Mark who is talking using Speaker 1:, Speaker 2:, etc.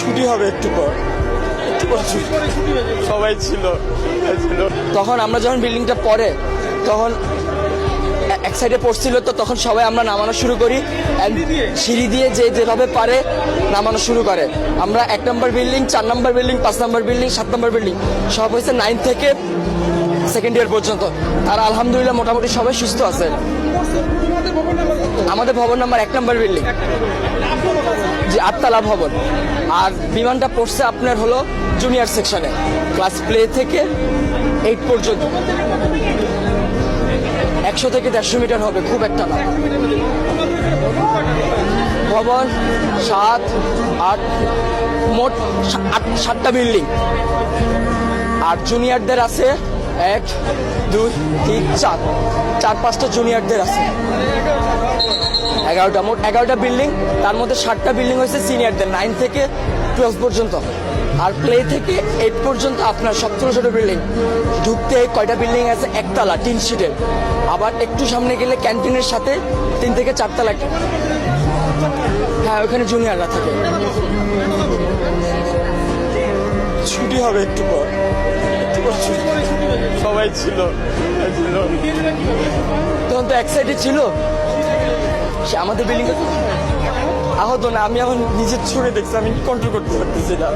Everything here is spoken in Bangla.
Speaker 1: ছুটি হবে একটু পর সবাই ছিল। তখন আমরা যখন বিল্ডিংটা পড়ে তখন এক সাইডে পড়ছিল, তো তখন সবাই আমরা নামানো শুরু করি, সিঁড়ি দিয়ে যে যেভাবে পারে নামানো শুরু করে। আমরা 1 নম্বর বিল্ডিং, 4 নম্বর বিল্ডিং, 5 নম্বর বিল্ডিং, 7 নম্বর বিল্ডিং সব হয়েছে 9 থেকে সেকেন্ড ইয়ার পর্যন্ত। আর আলহামদুলিল্লাহ মোটামুটি সবাই সুস্থ আছে। আমাদের ভবন নাম্বার 1 নম্বর বিল্ডিং, যে 8তলা ভবন। আর বিমানটা পড়ছে আপনার হলো জুনিয়র সেকশনে, ক্লাস প্লে থেকে 8 পর্যন্ত। 100 থেকে 150 মিটার হবে, খুব একটা না। ভবন 7, 8, মোট 7টা বিল্ডিং। আর জুনিয়রদের আছে 1, 2, 3, 4, 4-5টা জুনিয়রদের আছে। 11টা, মোট 11টা বিল্ডিং। তার মধ্যে 7টা বিল্ডিং হয়েছে সিনিয়রদের, 9 থেকে 12 পর্যন্ত। আর প্লে থেকে 8 পর্যন্ত আপনার সব ছোট ছোট বিল্ডিং। ঢুকতে কয়টা বিল্ডিং আছে, 1তলা টিন শিটের। আবার একটু সামনে গেলে ক্যান্টিনের সাথে 3 থেকে 4 তলা। হ্যাঁ, ওখানে জুনিয়ররা থাকে। ছুটি হবে একটু পর সবাই ছিল। তখন তো এক সাইডে ছিল, সে আমাদের বিল্ডিং আহত না। আমি আমার নিজের ছুড়ে দেখছি, আমি কন্ট্রোল করতে পারতেছি না।